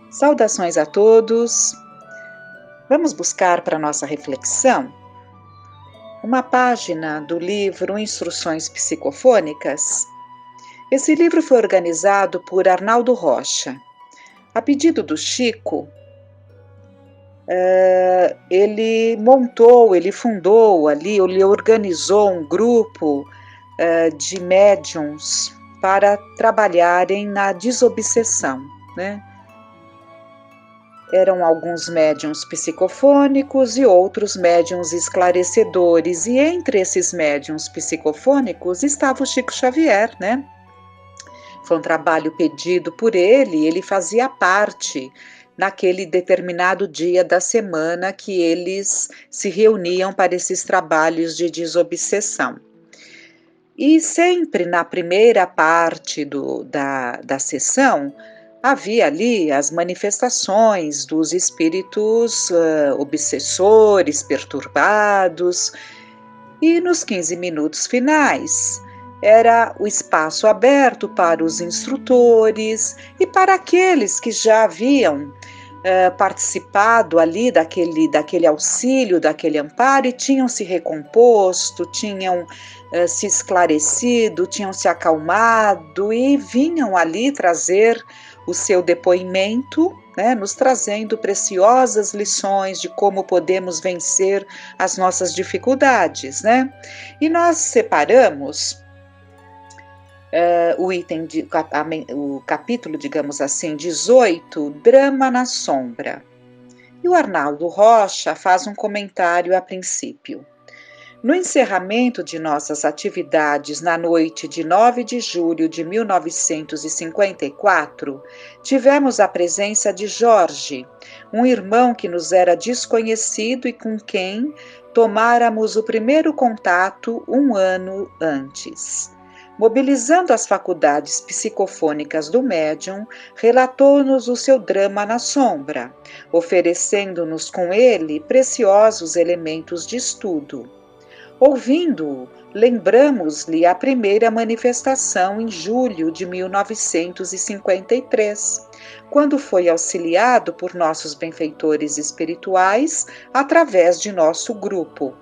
Saudações a todos. Vamos buscar para nossa reflexão uma página do livro Instruções Psicofônicas. Esse livro foi organizado por Arnaldo Rocha. A pedido do Chico, ele fundou ali, ele organizou um grupo de médiuns para trabalharem na desobsessão, né? Eram alguns médiuns psicofônicos e outros médiuns esclarecedores, e entre esses médiuns psicofônicos estava o Chico Xavier, né? Foi um trabalho pedido por ele fazia parte naquele determinado dia da semana que eles se reuniam para esses trabalhos de desobsessão. E sempre na primeira parte da sessão, havia ali as manifestações dos espíritos obsessores, perturbados, e nos 15 minutos finais era o espaço aberto para os instrutores e para aqueles que já haviam participado ali daquele auxílio, daquele amparo, e tinham se recomposto, tinham se esclarecido, tinham se acalmado e vinham ali trazer o seu depoimento, né, nos trazendo preciosas lições de como podemos vencer as nossas dificuldades, né? E nós separamos o capítulo, digamos assim, 18, Drama na Sombra. E o Arnaldo Rocha faz um comentário a princípio. No encerramento de nossas atividades na noite de 9 de julho de 1954, tivemos a presença de Jorge, um irmão que nos era desconhecido e com quem tomáramos o primeiro contato um ano antes. Mobilizando as faculdades psicofônicas do médium, relatou-nos o seu drama na sombra, oferecendo-nos com ele preciosos elementos de estudo. Ouvindo-o, lembramos-lhe a primeira manifestação em julho de 1953, quando foi auxiliado por nossos benfeitores espirituais através de nosso grupo.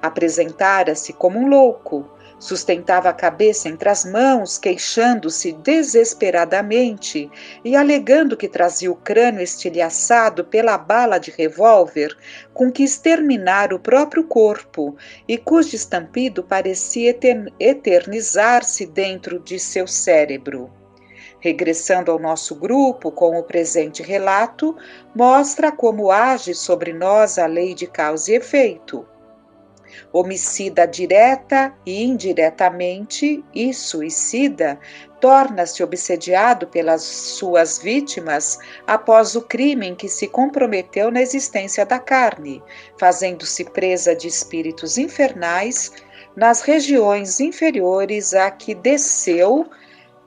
Apresentara-se como um louco, sustentava a cabeça entre as mãos, queixando-se desesperadamente e alegando que trazia o crânio estilhaçado pela bala de revólver com que exterminara o próprio corpo e cujo estampido parecia eternizar-se dentro de seu cérebro. Regressando ao nosso grupo com o presente relato, mostra como age sobre nós a lei de causa e efeito. Homicida direta e indiretamente e suicida, torna-se obsediado pelas suas vítimas após o crime em que se comprometeu na existência da carne, fazendo-se presa de espíritos infernais nas regiões inferiores a que desceu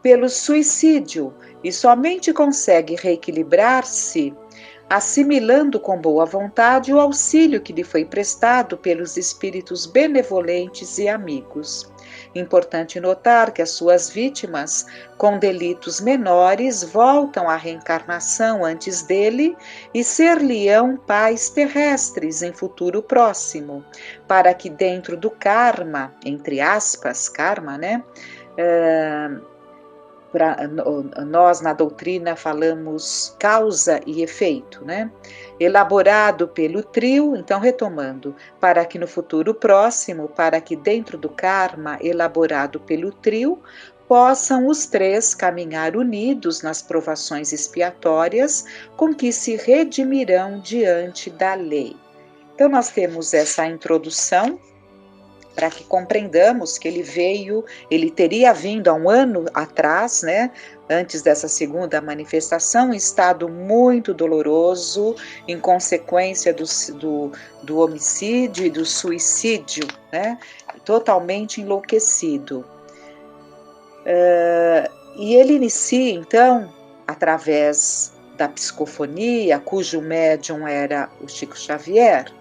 pelo suicídio e somente consegue reequilibrar-se assimilando com boa vontade o auxílio que lhe foi prestado pelos espíritos benevolentes e amigos. Importante notar que as suas vítimas, com delitos menores, voltam à reencarnação antes dele e ser-lhe-ão pais terrestres em futuro próximo, para que dentro do karma, entre aspas, karma, né? Nós na doutrina falamos causa e efeito, né? Elaborado pelo trio, então retomando, para que no futuro próximo, para que dentro do karma elaborado pelo trio, possam os três caminhar unidos nas provações expiatórias com que se redimirão diante da lei. Então nós temos essa introdução para que compreendamos que ele teria vindo há um ano atrás, né, antes dessa segunda manifestação, em estado muito doloroso, em consequência do homicídio e do suicídio, né, totalmente enlouquecido. E ele inicia, então, através da psicofonia, cujo médium era o Chico Xavier.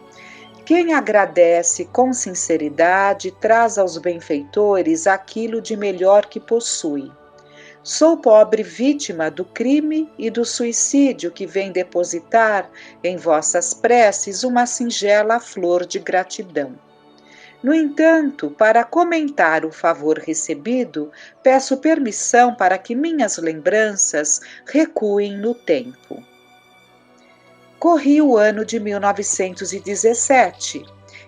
Quem agradece com sinceridade traz aos benfeitores aquilo de melhor que possui. Sou pobre vítima do crime e do suicídio que vem depositar em vossas preces uma singela flor de gratidão. No entanto, para comentar o favor recebido, peço permissão para que minhas lembranças recuem no tempo. Corri o ano de 1917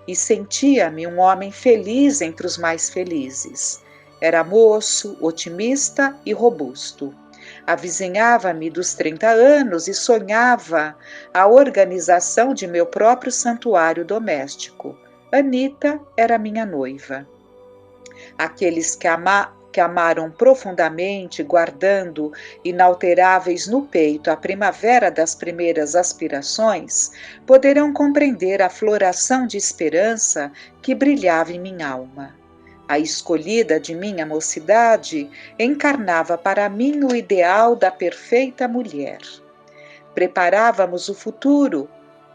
e sentia-me um homem feliz entre os mais felizes. Era moço, otimista e robusto. Avizinhava-me dos 30 anos e sonhava a organização de meu próprio santuário doméstico. Anita era minha noiva. Aqueles que amaram profundamente, guardando inalteráveis no peito a primavera das primeiras aspirações, poderão compreender a floração de esperança que brilhava em minha alma. A escolhida de minha mocidade encarnava para mim o ideal da perfeita mulher. Preparávamos o futuro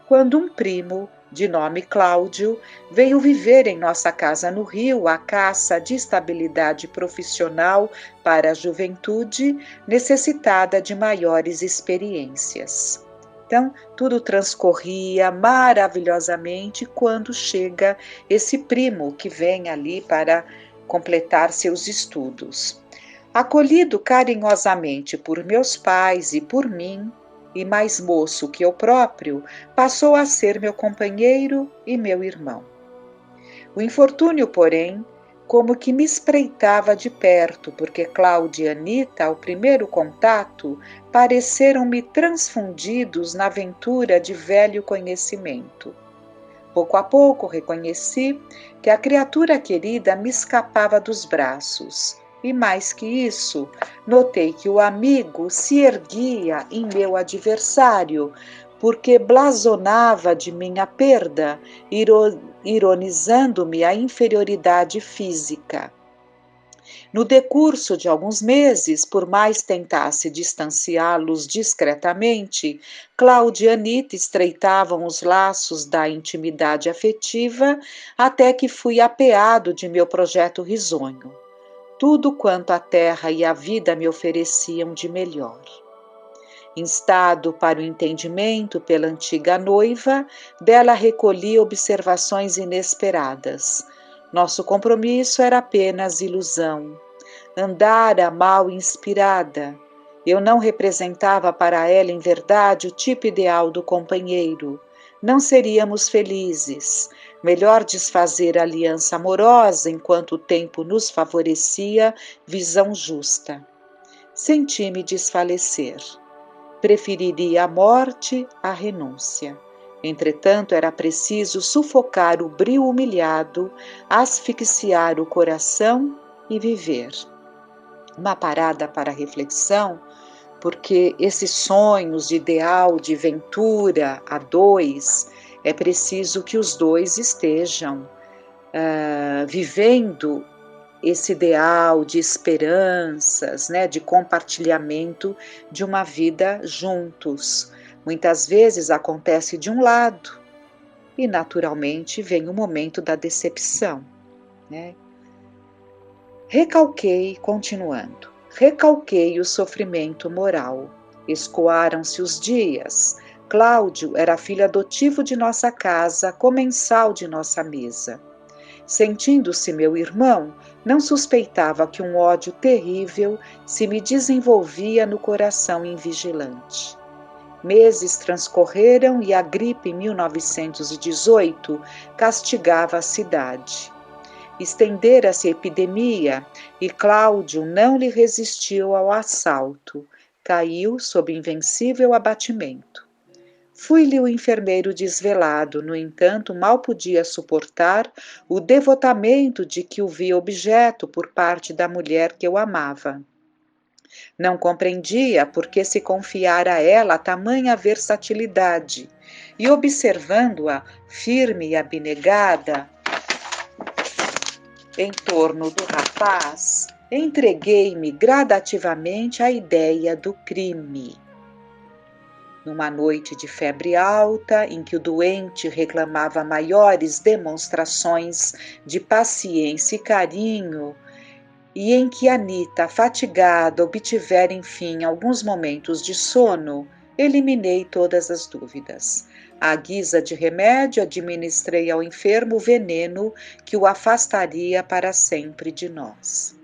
quando um primo, de nome Cláudio, veio viver em nossa casa no Rio à caça de estabilidade profissional para a juventude necessitada de maiores experiências. Então, tudo transcorria maravilhosamente quando chega esse primo que vem ali para completar seus estudos. Acolhido carinhosamente por meus pais e por mim, e mais moço que eu próprio, passou a ser meu companheiro e meu irmão. O infortúnio, porém, como que me espreitava de perto, porque Cláudia e Anita, ao primeiro contato, pareceram-me transfundidos na aventura de velho conhecimento. Pouco a pouco reconheci que a criatura querida me escapava dos braços. E mais que isso, notei que o amigo se erguia em meu adversário, porque blasonava de minha perda, ironizando-me a inferioridade física. No decurso de alguns meses, por mais tentasse distanciá-los discretamente, Cláudia e Anita estreitavam os laços da intimidade afetiva até que fui apeado de meu projeto risonho. Tudo quanto a terra e a vida me ofereciam de melhor. Instado para o entendimento pela antiga noiva, dela recolhi observações inesperadas. Nosso compromisso era apenas ilusão. Andara mal inspirada. Eu não representava para ela, em verdade, o tipo ideal do companheiro. Não seríamos felizes. Melhor desfazer a aliança amorosa enquanto o tempo nos favorecia visão justa. Senti-me desfalecer. Preferiria a morte à renúncia. Entretanto, era preciso sufocar o brio humilhado, asfixiar o coração e viver. Uma parada para reflexão, porque esses sonhos de ideal, de ventura a dois, é preciso que os dois estejam vivendo esse ideal de esperanças, né, de compartilhamento de uma vida juntos. Muitas vezes acontece de um lado e naturalmente vem o momento da decepção, né? Recalquei o sofrimento moral. Escoaram-se os dias. Cláudio era filho adotivo de nossa casa, comensal de nossa mesa. Sentindo-se meu irmão, não suspeitava que um ódio terrível se me desenvolvia no coração invigilante. Meses transcorreram e a gripe em 1918 castigava a cidade. Estendera-se a epidemia e Cláudio não lhe resistiu ao assalto. Caiu sob invencível abatimento. Fui-lhe o enfermeiro desvelado, no entanto, mal podia suportar o devotamento de que o via objeto por parte da mulher que eu amava. Não compreendia por que se confiara a ela tamanha versatilidade, e observando-a firme e abnegada em torno do rapaz, entreguei-me gradativamente à ideia do crime. Numa noite de febre alta, em que o doente reclamava maiores demonstrações de paciência e carinho, e em que Anita, fatigada, obtiver enfim alguns momentos de sono, eliminei todas as dúvidas. À guisa de remédio, administrei ao enfermo o veneno que o afastaria para sempre de nós.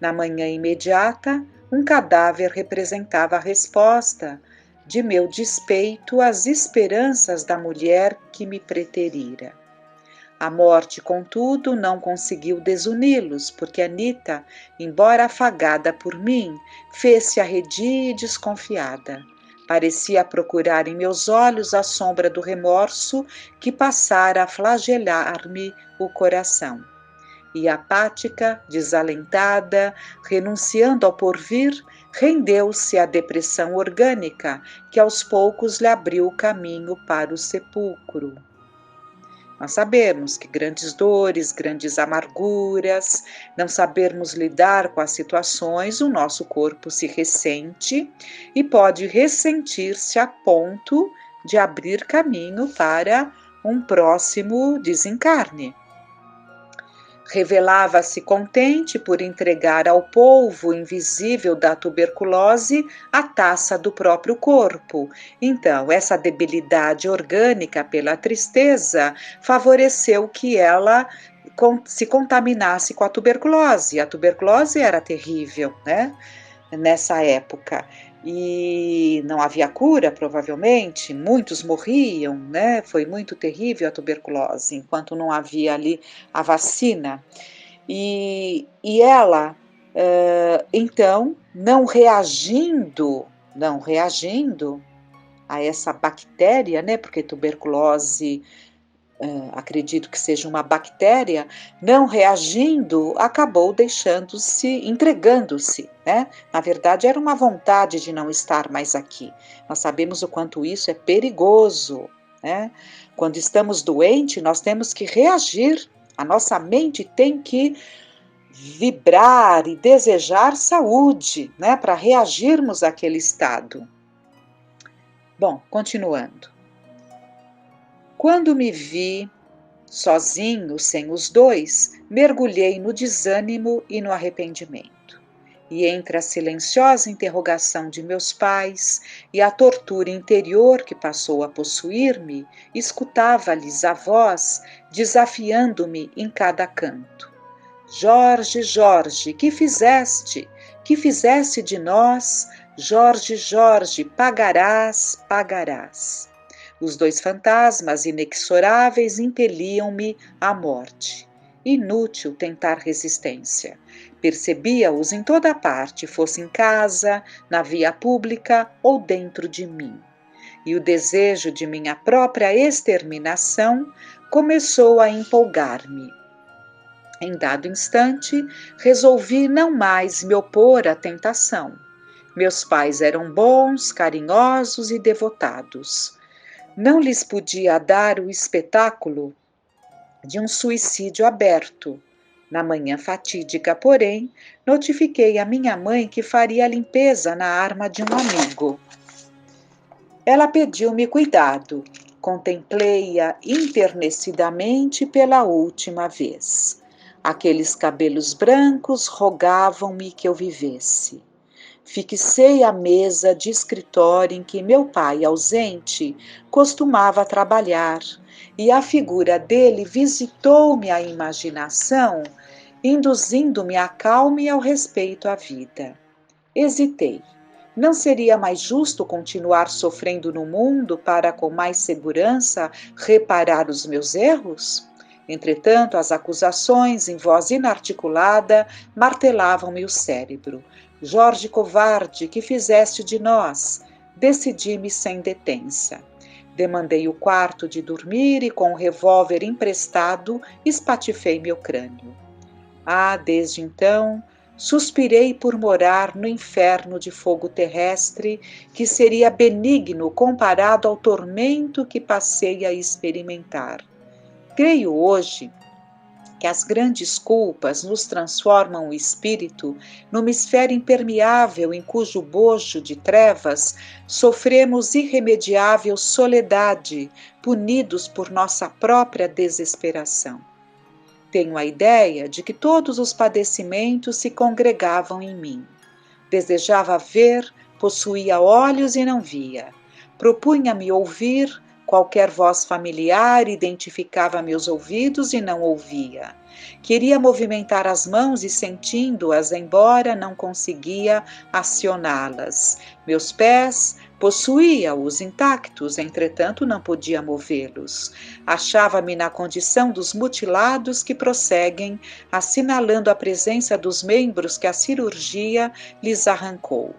Na manhã imediata, um cadáver representava a resposta de meu despeito às esperanças da mulher que me preterira. A morte, contudo, não conseguiu desuni-los, porque Anita, embora afagada por mim, fez-se arredia e desconfiada. Parecia procurar em meus olhos a sombra do remorso que passara a flagelar-me o coração. E apática, desalentada, renunciando ao porvir, rendeu-se à depressão orgânica que aos poucos lhe abriu o caminho para o sepulcro. Nós sabemos que grandes dores, grandes amarguras, não sabermos lidar com as situações, o nosso corpo se ressente e pode ressentir-se a ponto de abrir caminho para um próximo desencarne. Revelava-se contente por entregar ao polvo invisível da tuberculose a taça do próprio corpo. Então, essa debilidade orgânica pela tristeza favoreceu que ela se contaminasse com a tuberculose. A tuberculose era terrível, né? Nessa época. E não havia cura, provavelmente, muitos morriam, né? Foi muito terrível a tuberculose, enquanto não havia ali a vacina. E ela, então, não reagindo a essa bactéria, né? Porque tuberculose, acredito que seja uma bactéria, não reagindo, acabou entregando-se, né? Na verdade, era uma vontade de não estar mais aqui. Nós sabemos o quanto isso é perigoso, né? Quando estamos doentes, nós temos que reagir. A nossa mente tem que vibrar e desejar saúde, né? Para reagirmos àquele estado. Bom, continuando. Quando me vi sozinho, sem os dois, mergulhei no desânimo e no arrependimento. E entre a silenciosa interrogação de meus pais e a tortura interior que passou a possuir-me, escutava-lhes a voz desafiando-me em cada canto. Jorge, Jorge, que fizeste? Que fizeste de nós? Jorge, Jorge, pagarás, pagarás. Os dois fantasmas inexoráveis impeliam-me à morte. Inútil tentar resistência. Percebia-os em toda parte, fosse em casa, na via pública ou dentro de mim. E o desejo de minha própria exterminação começou a empolgar-me. Em dado instante, resolvi não mais me opor à tentação. Meus pais eram bons, carinhosos e devotados. Não lhes podia dar o espetáculo de um suicídio aberto. Na manhã fatídica, porém, notifiquei a minha mãe que faria a limpeza na arma de um amigo. Ela pediu-me cuidado. Contemplei-a enternecidamente pela última vez. Aqueles cabelos brancos rogavam-me que eu vivesse. Fixei a mesa de escritório em que meu pai, ausente, costumava trabalhar, e a figura dele visitou-me a imaginação, induzindo-me à calma e ao respeito à vida. Hesitei. Não seria mais justo continuar sofrendo no mundo para, com mais segurança, reparar os meus erros? Entretanto, as acusações, em voz inarticulada, martelavam-me o cérebro. Jorge covarde, que fizeste de nós? Decidi-me sem detença. Demandei o quarto de dormir e, com o revólver emprestado, espatifei meu crânio. Desde então, suspirei por morar no inferno de fogo terrestre, que seria benigno comparado ao tormento que passei a experimentar. Creio hoje que as grandes culpas nos transformam o espírito numa esfera impermeável em cujo bojo de trevas sofremos irremediável soledade, punidos por nossa própria desesperação. tenho a ideia de que todos os padecimentos se congregavam em mim. Desejava ver, possuía olhos e não via. Propunha-me ouvir qualquer voz familiar, identificava meus ouvidos e não ouvia. Queria movimentar as mãos e sentindo-as, embora não conseguia acioná-las. Meus pés possuía-os intactos, entretanto não podia movê-los. Achava-me na condição dos mutilados que prosseguem, assinalando a presença dos membros que a cirurgia lhes arrancou.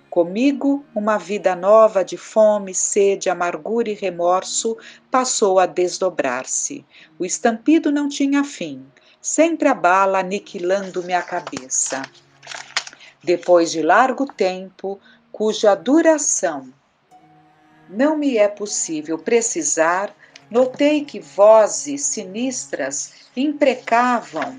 Comigo, uma vida nova de fome, sede, amargura e remorso passou a desdobrar-se. O estampido não tinha fim, sempre a bala aniquilando-me a cabeça. Depois de largo tempo, cuja duração não me é possível precisar, notei que vozes sinistras imprecavam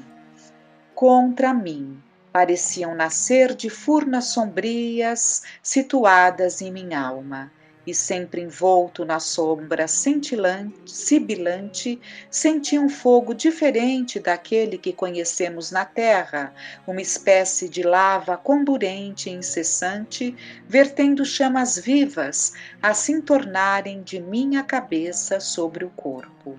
contra mim. Pareciam nascer de furnas sombrias situadas em minha alma, e sempre envolto na sombra sibilante, senti um fogo diferente daquele que conhecemos na terra, uma espécie de lava comburente e incessante, vertendo chamas vivas, assim tornarem de minha cabeça sobre o corpo.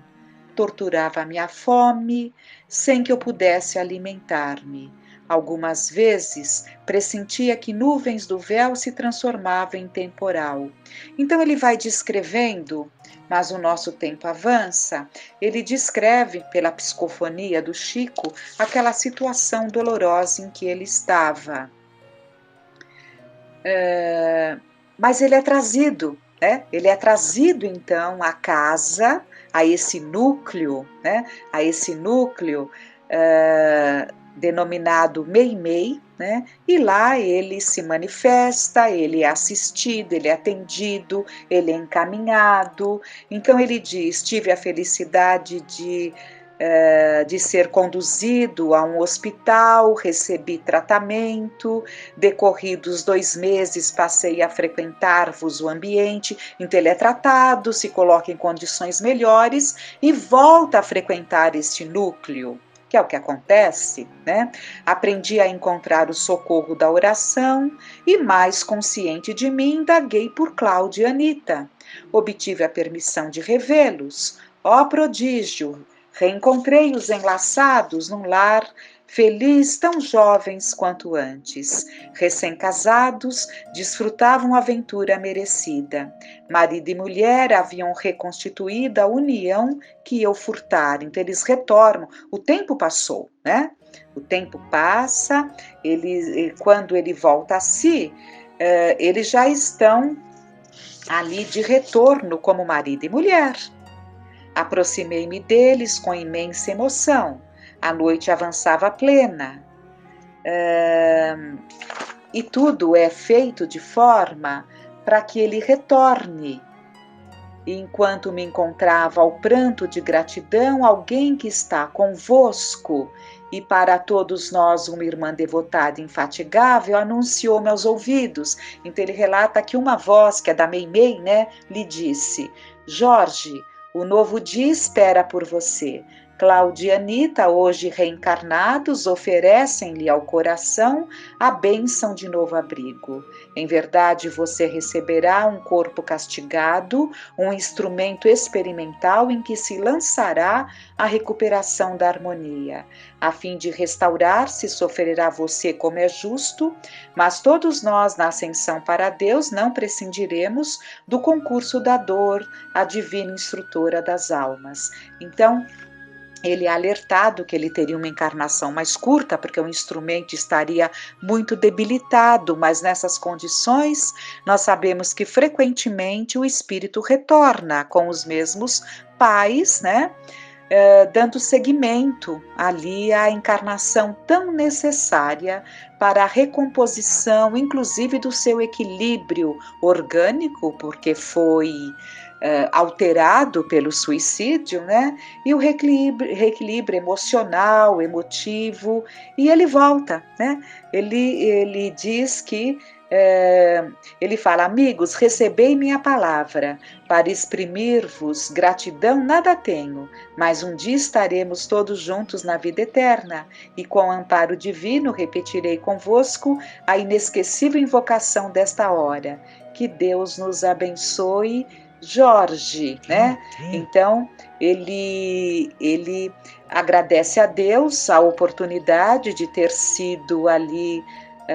Torturava-me a fome, sem que eu pudesse alimentar-me. Algumas vezes pressentia que nuvens do véu se transformavam em temporal. Então ele vai descrevendo, mas o nosso tempo avança, ele descreve pela psicofonia do Chico aquela situação dolorosa em que ele estava. Mas ele é trazido, né? Ele é trazido então à casa, a esse núcleo, né? A esse núcleo denominado Meimei, né? E lá ele se manifesta, ele é assistido, ele é atendido, ele é encaminhado. Então ele diz: tive a felicidade de ser conduzido a um hospital, recebi tratamento, decorridos 2 meses passei a frequentar-vos o ambiente, então ele é tratado, se coloca em condições melhores e volta a frequentar este núcleo, que é o que acontece, né? Aprendi a encontrar o socorro da oração e, mais consciente de mim, indaguei por Cláudia e Anita. Obtive a permissão de revê-los. Ó prodígio! Reencontrei-os enlaçados num lar feliz, tão jovens quanto antes. Recém-casados, desfrutavam a aventura merecida. Marido e mulher haviam reconstituído a união que eu furtara. Então eles retornam. O tempo passou, né? O tempo passa, quando ele volta a si, eles já estão ali de retorno como marido e mulher. Aproximei-me deles com imensa emoção. A noite avançava plena. E tudo é feito de forma para que ele retorne. E enquanto me encontrava ao pranto de gratidão, alguém que está convosco e para todos nós uma irmã devotada e infatigável, anunciou-me aos ouvidos. Então ele relata que uma voz, que é da Meimei, né, lhe disse: Jorge, o novo dia espera por você. Cláudia e Anita, hoje reencarnados, oferecem-lhe ao coração a bênção de novo abrigo. Em verdade, você receberá um corpo castigado, um instrumento experimental em que se lançará a recuperação da harmonia. A fim de restaurar-se, sofrerá você como é justo, mas todos nós, na ascensão para Deus, não prescindiremos do concurso da dor, a divina instrutora das almas. Então, ele é alertado que ele teria uma encarnação mais curta, porque o instrumento estaria muito debilitado, mas nessas condições nós sabemos que frequentemente o espírito retorna com os mesmos pais, né? Dando seguimento ali à encarnação tão necessária para a recomposição, inclusive do seu equilíbrio orgânico, porque foi alterado pelo suicídio, né? E o reequilíbrio emocional, emotivo, e ele volta, né? Ele diz que ele fala: amigos, recebei minha palavra, para exprimir-vos gratidão nada tenho, mas um dia estaremos todos juntos na vida eterna, e com amparo divino repetirei convosco a inesquecível invocação desta hora. Que Deus nos abençoe, Jorge, né? Então, ele agradece a Deus a oportunidade de ter sido ali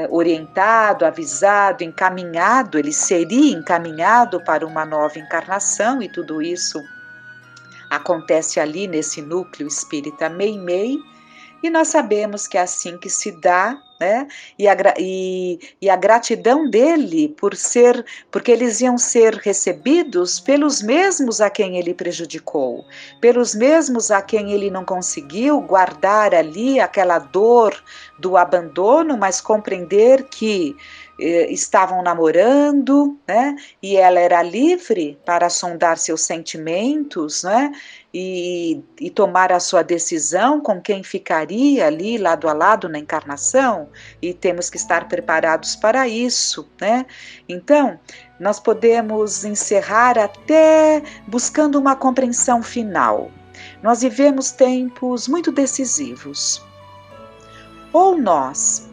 orientado, avisado, encaminhado, ele seria encaminhado para uma nova encarnação, e tudo isso acontece ali nesse núcleo espírita Meimei, e nós sabemos que é assim que se dá, né? E a gratidão dele porque eles iam ser recebidos pelos mesmos a quem ele prejudicou, pelos mesmos a quem ele não conseguiu guardar ali aquela dor do abandono, mas compreender que estavam namorando, né? E ela era livre para sondar seus sentimentos, né? E tomar a sua decisão com quem ficaria ali lado a lado na encarnação, e temos que estar preparados para isso, né? Então, nós podemos encerrar até buscando uma compreensão final. Nós vivemos tempos muito decisivos. Ou nós,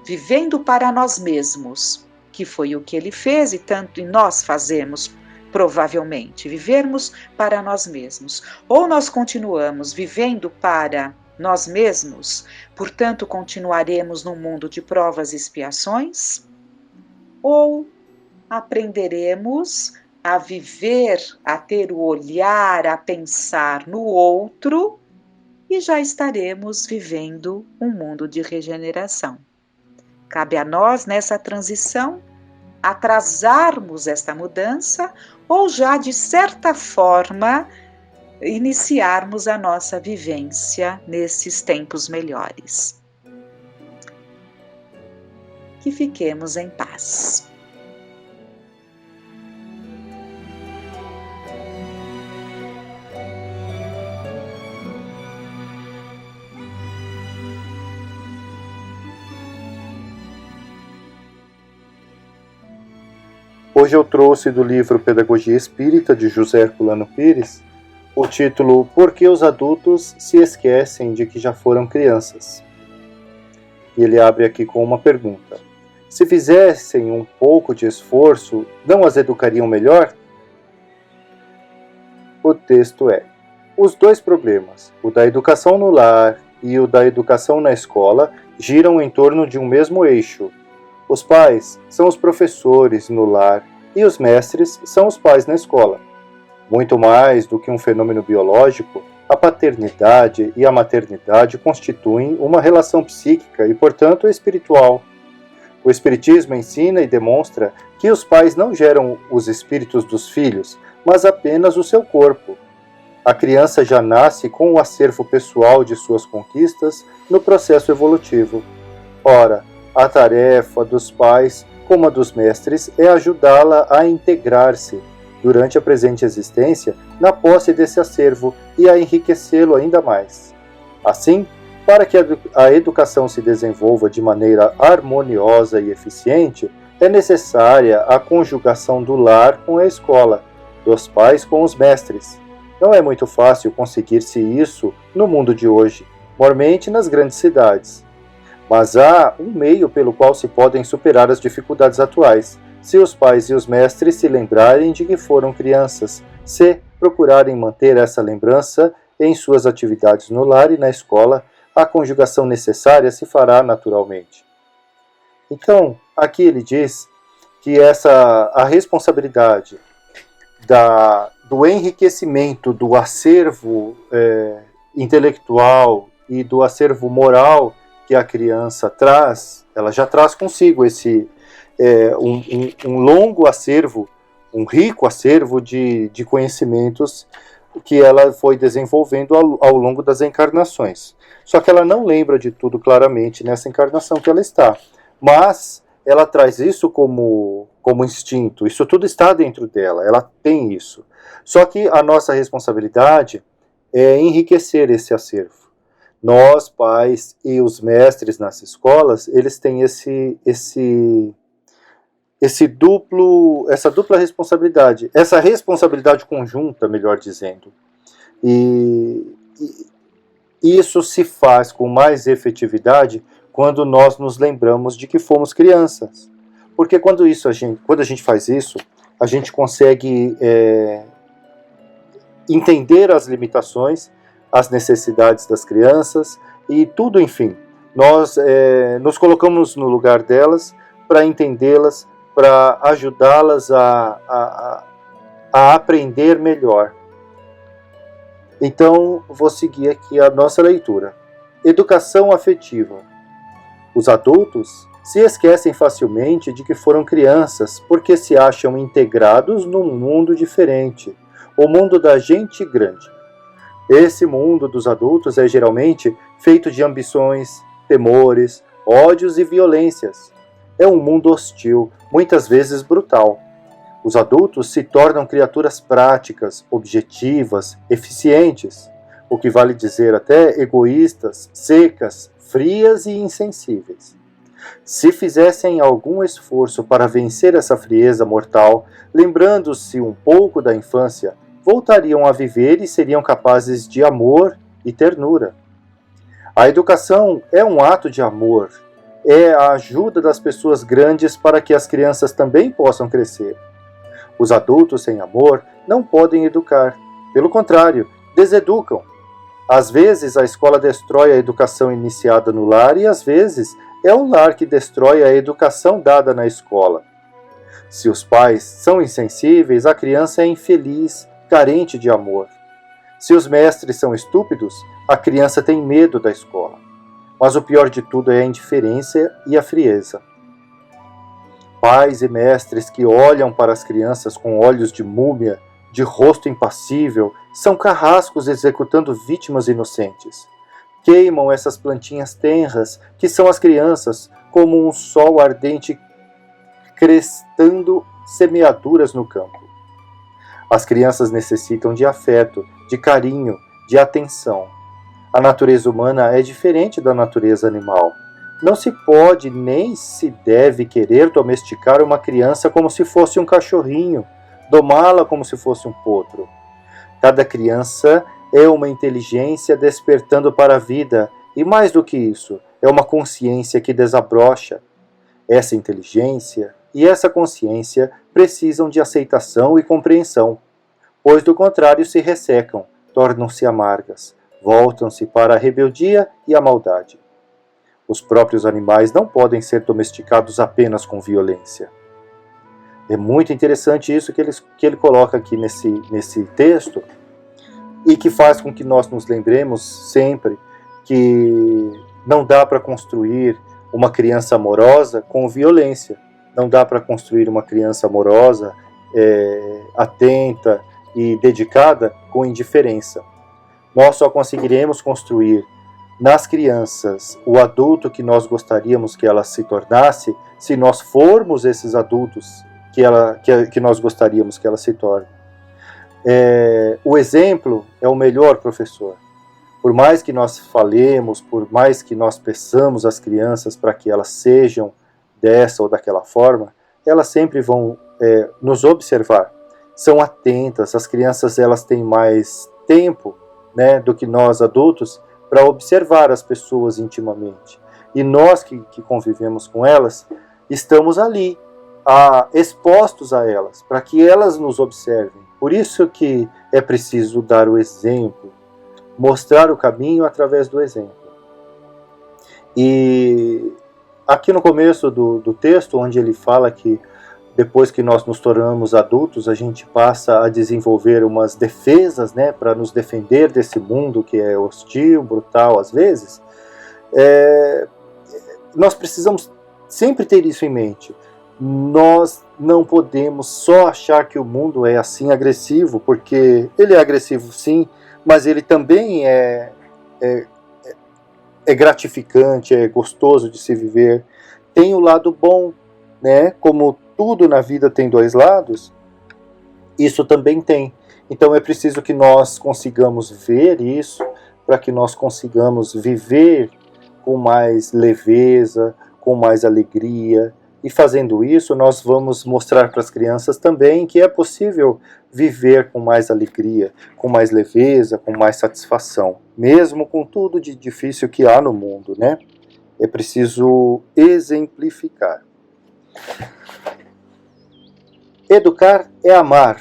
vivendo para nós mesmos, que foi o que ele fez e nós fazemos, provavelmente, vivermos para nós mesmos. Ou nós continuamos vivendo para nós mesmos, portanto continuaremos num mundo de provas e expiações, ou aprenderemos a viver, a ter o olhar, a pensar no outro, e já estaremos vivendo um mundo de regeneração. Cabe a nós, nessa transição, atrasarmos esta mudança ou já, de certa forma, iniciarmos a nossa vivência nesses tempos melhores. Que fiquemos em paz. Hoje eu trouxe do livro Pedagogia Espírita, de José Herculano Pires, o título Por que os adultos se esquecem de que já foram crianças? E ele abre aqui com uma pergunta. Se fizessem um pouco de esforço, não as educariam melhor? O texto é: os dois problemas, o da educação no lar e o da educação na escola, giram em torno de um mesmo eixo. Os pais são os professores no lar e os mestres são os pais na escola. Muito mais do que um fenômeno biológico, a paternidade e a maternidade constituem uma relação psíquica e, portanto, espiritual. O Espiritismo ensina e demonstra que os pais não geram os espíritos dos filhos, mas apenas o seu corpo. A criança já nasce com o acervo pessoal de suas conquistas no processo evolutivo. Ora, a tarefa dos pais, como a dos mestres, é ajudá-la a integrar-se, durante a presente existência, na posse desse acervo e a enriquecê-lo ainda mais. Assim, para que a educação se desenvolva de maneira harmoniosa e eficiente, é necessária a conjugação do lar com a escola, dos pais com os mestres. Não é muito fácil conseguir-se isso no mundo de hoje, mormente nas grandes cidades. Mas há um meio pelo qual se podem superar as dificuldades atuais, se os pais e os mestres se lembrarem de que foram crianças, se procurarem manter essa lembrança em suas atividades no lar e na escola, a conjugação necessária se fará naturalmente. Então, aqui ele diz que a responsabilidade do enriquecimento do acervo intelectual e do acervo moral que a criança traz, ela já traz consigo um longo acervo, um rico acervo de conhecimentos que ela foi desenvolvendo ao longo das encarnações. Só que ela não lembra de tudo claramente nessa encarnação que ela está, mas ela traz isso como instinto, isso tudo está dentro dela, ela tem isso. Só que a nossa responsabilidade é enriquecer esse acervo. Nós, pais e os mestres nas escolas, eles têm essa dupla responsabilidade, essa responsabilidade conjunta, melhor dizendo. E isso se faz com mais efetividade quando nós nos lembramos de que fomos crianças. Porque quando a gente faz isso, a gente consegue entender as limitações, as necessidades das crianças e tudo, enfim. Nós nos colocamos no lugar delas para entendê-las, para ajudá-las a aprender melhor. Então, vou seguir aqui a nossa leitura. Educação afetiva. Os adultos se esquecem facilmente de que foram crianças porque se acham integrados num mundo diferente, o mundo da gente grande. Esse mundo dos adultos é geralmente feito de ambições, temores, ódios e violências. É um mundo hostil, muitas vezes brutal. Os adultos se tornam criaturas práticas, objetivas, eficientes, o que vale dizer até egoístas, secas, frias e insensíveis. Se fizessem algum esforço para vencer essa frieza mortal, lembrando-se um pouco da infância, voltariam a viver e seriam capazes de amor e ternura. A educação é um ato de amor, é a ajuda das pessoas grandes para que as crianças também possam crescer. Os adultos sem amor não podem educar, pelo contrário, deseducam. Às vezes a escola destrói a educação iniciada no lar e às vezes é o lar que destrói a educação dada na escola. Se os pais são insensíveis, a criança é infeliz, carente de amor. Se os mestres são estúpidos, a criança tem medo da escola. Mas o pior de tudo é a indiferença e a frieza. Pais e mestres que olham para as crianças com olhos de múmia, de rosto impassível, são carrascos executando vítimas inocentes. Queimam essas plantinhas tenras, que são as crianças, como um sol ardente crestando semeaduras no campo. As crianças necessitam de afeto, de carinho, de atenção. A natureza humana é diferente da natureza animal. Não se pode nem se deve querer domesticar uma criança como se fosse um cachorrinho, domá-la como se fosse um potro. Cada criança é uma inteligência despertando para a vida, e mais do que isso, é uma consciência que desabrocha. Essa inteligência e essa consciência precisam de aceitação e compreensão, pois do contrário se ressecam, tornam-se amargas, voltam-se para a rebeldia e a maldade. Os próprios animais não podem ser domesticados apenas com violência. É muito interessante isso que ele coloca aqui nesse texto, e que faz com que nós nos lembremos sempre que não dá para construir uma criança amorosa com violência. Não dá para construir uma criança amorosa, atenta e dedicada com indiferença. Nós só conseguiremos construir nas crianças o adulto que nós gostaríamos que ela se tornasse se nós formos esses adultos que nós gostaríamos que ela se torne. O exemplo é o melhor professor. Por mais que nós falemos, por mais que nós peçamos às crianças para que elas sejam dessa ou daquela forma, elas sempre vão nos observar. São atentas, as crianças elas têm mais tempo, né, do que nós adultos para observar as pessoas intimamente. E nós que convivemos com elas, estamos ali, expostos a elas, para que elas nos observem. Por isso que é preciso dar o exemplo, mostrar o caminho através do exemplo. E aqui no começo do texto, onde ele fala que depois que nós nos tornamos adultos, a gente passa a desenvolver umas defesas, né, para nos defender desse mundo que é hostil, brutal às vezes, nós precisamos sempre ter isso em mente. Nós não podemos só achar que o mundo é assim agressivo, porque ele é agressivo sim, mas ele também é gratificante, é gostoso de se viver. Tem o lado bom, né? Como tudo na vida tem dois lados, isso também tem. Então é preciso que nós consigamos ver isso, para que nós consigamos viver com mais leveza, com mais alegria, E fazendo isso, nós vamos mostrar para as crianças também que é possível viver com mais alegria, com mais leveza, com mais satisfação, mesmo com tudo de difícil que há no mundo, né? É preciso exemplificar. Educar é amar.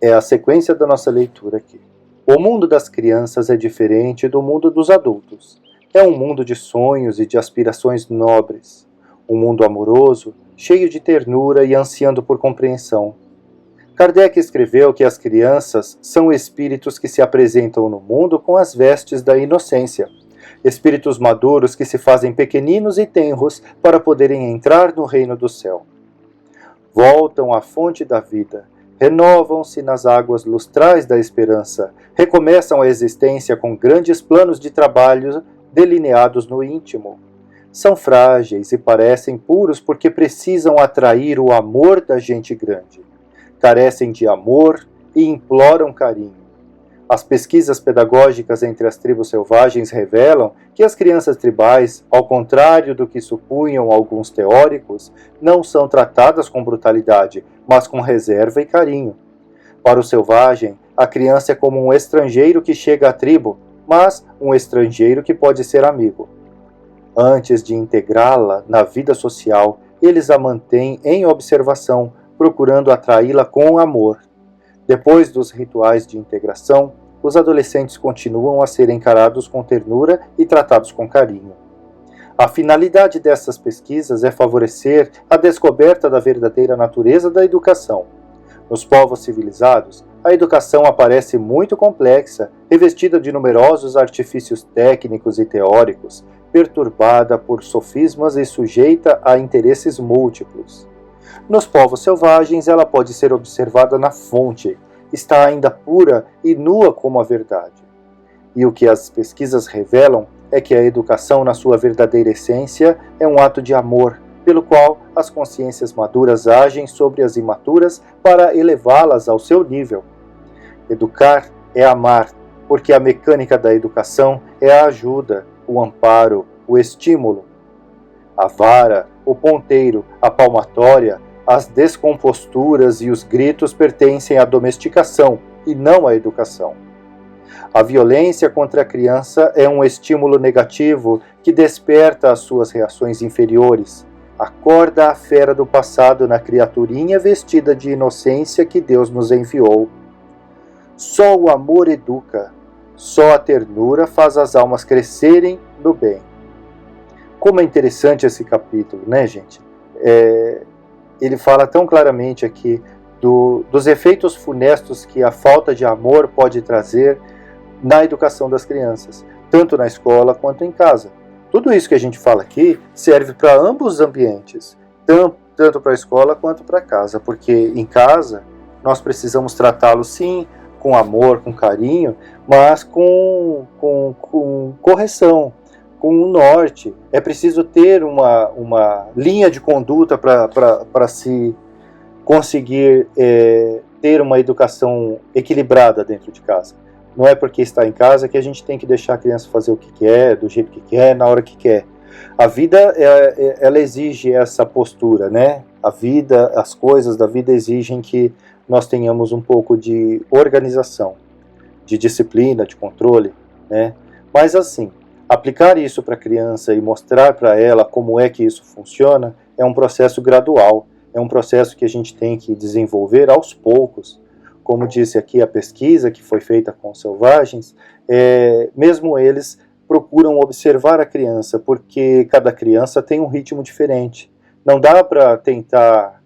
É a sequência da nossa leitura aqui. O mundo das crianças é diferente do mundo dos adultos. É um mundo de sonhos e de aspirações nobres. Um mundo amoroso, cheio de ternura e ansiando por compreensão. Kardec escreveu que as crianças são espíritos que se apresentam no mundo com as vestes da inocência. Espíritos maduros que se fazem pequeninos e tenros para poderem entrar no reino do céu. Voltam à fonte da vida, renovam-se nas águas lustrais da esperança, recomeçam a existência com grandes planos de trabalho delineados no íntimo. São frágeis e parecem puros porque precisam atrair o amor da gente grande. Carecem de amor e imploram carinho. As pesquisas pedagógicas entre as tribos selvagens revelam que as crianças tribais, ao contrário do que supunham alguns teóricos, não são tratadas com brutalidade, mas com reserva e carinho. Para o selvagem, a criança é como um estrangeiro que chega à tribo, mas um estrangeiro que pode ser amigo. Antes de integrá-la na vida social, eles a mantêm em observação, procurando atraí-la com amor. Depois dos rituais de integração, os adolescentes continuam a ser encarados com ternura e tratados com carinho. A finalidade dessas pesquisas é favorecer a descoberta da verdadeira natureza da educação. Nos povos civilizados, a educação aparece muito complexa, revestida de numerosos artifícios técnicos e teóricos, perturbada por sofismas e sujeita a interesses múltiplos. Nos povos selvagens, ela pode ser observada na fonte, está ainda pura e nua como a verdade. E o que as pesquisas revelam é que a educação, na sua verdadeira essência, é um ato de amor, pelo qual as consciências maduras agem sobre as imaturas para elevá-las ao seu nível. Educar é amar, porque a mecânica da educação é a ajuda, o amparo, o estímulo. A vara, o ponteiro, a palmatória, as descomposturas e os gritos pertencem à domesticação e não à educação. A violência contra a criança é um estímulo negativo que desperta as suas reações inferiores, acorda a fera do passado na criaturinha vestida de inocência que Deus nos enviou. Só o amor educa, só a ternura faz as almas crescerem no bem. Como é interessante esse capítulo, né, gente? Ele fala tão claramente aqui dos efeitos funestos que a falta de amor pode trazer na educação das crianças, tanto na escola quanto em casa. Tudo isso que a gente fala aqui serve para ambos os ambientes, tanto para a escola quanto para casa, porque em casa nós precisamos tratá-lo sim com amor, com carinho, mas com correção, com um norte. É preciso ter uma linha de conduta para se conseguir ter uma educação equilibrada dentro de casa. Não é porque está em casa que a gente tem que deixar a criança fazer o que quer, do jeito que quer, na hora que quer. A vida, ela exige essa postura, né? A vida, as coisas da vida exigem que nós tenhamos um pouco de organização, de disciplina, de controle, né? Mas assim, aplicar isso para a criança e mostrar para ela como é que isso funciona é um processo gradual, é um processo que a gente tem que desenvolver aos poucos. Como disse aqui a pesquisa que foi feita com selvagens, mesmo eles procuram observar a criança, porque cada criança tem um ritmo diferente. Não dá para tentar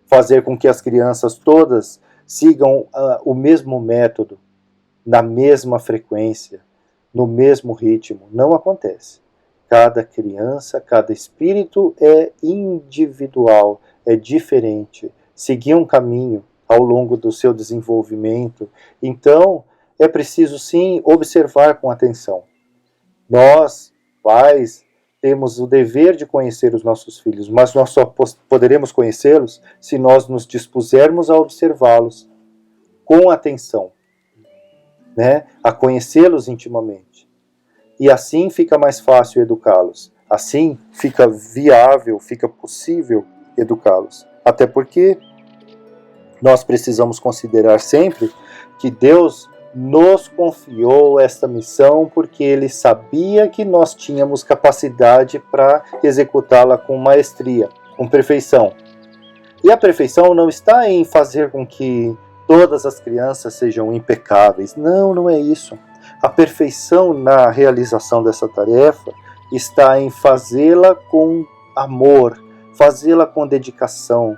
fazer com que as crianças todas sigam o mesmo método, na mesma frequência, no mesmo ritmo. Não acontece. Cada criança, cada espírito é individual, é diferente, seguir um caminho ao longo do seu desenvolvimento. Então, é preciso sim observar com atenção. Nós, pais, temos o dever de conhecer os nossos filhos, mas nós só poderemos conhecê-los se nós nos dispusermos a observá-los com atenção, né? A conhecê-los intimamente. E assim fica mais fácil educá-los. Assim, fica viável, fica possível educá-los. Até porque nós precisamos considerar sempre que Deus nos confiou esta missão porque Ele sabia que nós tínhamos capacidade para executá-la com maestria, com perfeição. E a perfeição não está em fazer com que todas as crianças sejam impecáveis. Não, não é isso. A perfeição na realização dessa tarefa está em fazê-la com amor, fazê-la com dedicação,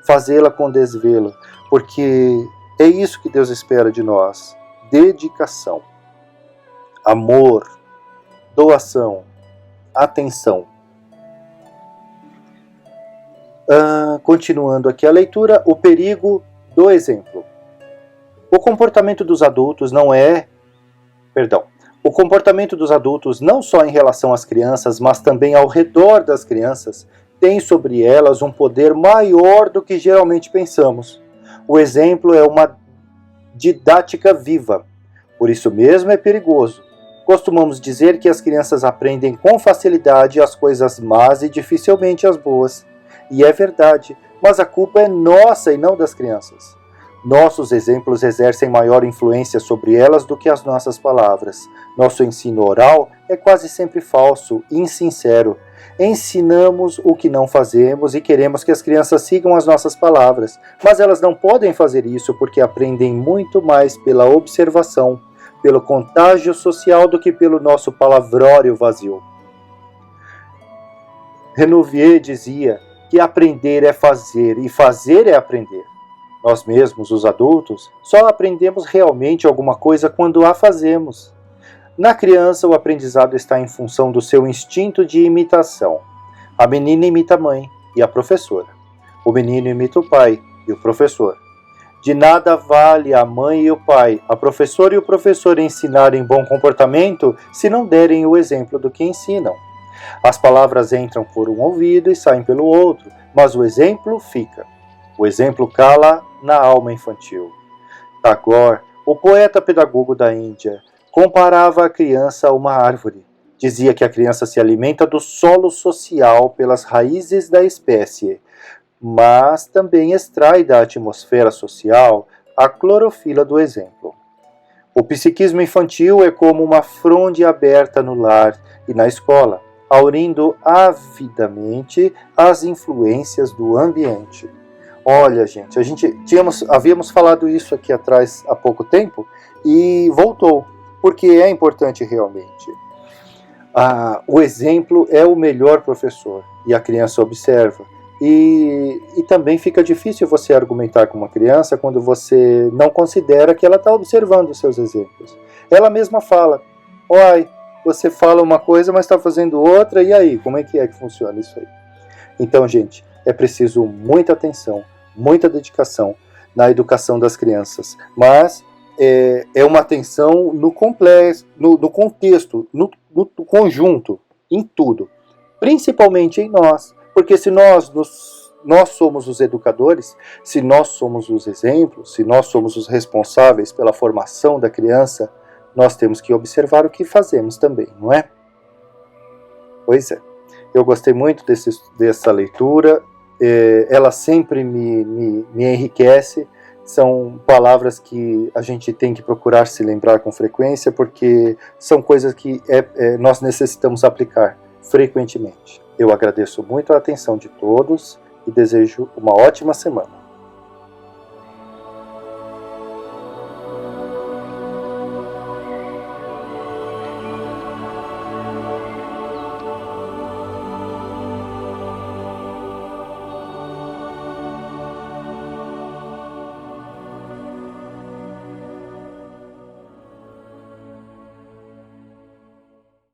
fazê-la com desvelo, porque é isso que Deus espera de nós: dedicação, amor, doação, atenção. Continuando aqui a leitura, o perigo do exemplo. O comportamento dos adultos não só em relação às crianças, mas também ao redor das crianças, tem sobre elas um poder maior do que geralmente pensamos. O exemplo é uma didática viva, por isso mesmo é perigoso. Costumamos dizer que as crianças aprendem com facilidade as coisas más e dificilmente as boas. E é verdade, mas a culpa é nossa e não das crianças. Nossos exemplos exercem maior influência sobre elas do que as nossas palavras. Nosso ensino oral é quase sempre falso e insincero. Ensinamos o que não fazemos e queremos que as crianças sigam as nossas palavras, mas elas não podem fazer isso porque aprendem muito mais pela observação, pelo contágio social do que pelo nosso palavrório vazio. Renouvier dizia que aprender é fazer e fazer é aprender. Nós mesmos, os adultos, só aprendemos realmente alguma coisa quando a fazemos. Na criança, o aprendizado está em função do seu instinto de imitação. A menina imita a mãe e a professora. O menino imita o pai e o professor. De nada vale a mãe e o pai, a professora e o professor ensinarem bom comportamento se não derem o exemplo do que ensinam. As palavras entram por um ouvido e saem pelo outro, mas o exemplo fica. O exemplo cala na alma infantil. Tagore, o poeta pedagogo da Índia, comparava a criança a uma árvore. Dizia que a criança se alimenta do solo social pelas raízes da espécie, mas também extrai da atmosfera social a clorofila do exemplo. O psiquismo infantil é como uma fronde aberta no lar e na escola, aurindo avidamente as influências do ambiente. Olha, gente, havíamos falado isso aqui atrás há pouco tempo e voltou, porque é importante realmente. O exemplo é o melhor professor e a criança observa. E também fica difícil você argumentar com uma criança quando você não considera que ela está observando os seus exemplos. Ela mesma fala: "Oi, você fala uma coisa, mas está fazendo outra, e aí? Como é que funciona isso aí?" Então, gente, é preciso muita atenção, muita dedicação na educação das crianças. Mas é uma atenção no complexo, no contexto, no conjunto, em tudo. Principalmente em nós. Porque se nós somos os educadores, se nós somos os exemplos, se nós somos os responsáveis pela formação da criança, nós temos que observar o que fazemos também, não é? Pois é. Eu gostei muito dessa leitura. Ela sempre me enriquece. São palavras que a gente tem que procurar se lembrar com frequência, porque são coisas que nós necessitamos aplicar frequentemente. Eu agradeço muito a atenção de todos e desejo uma ótima semana.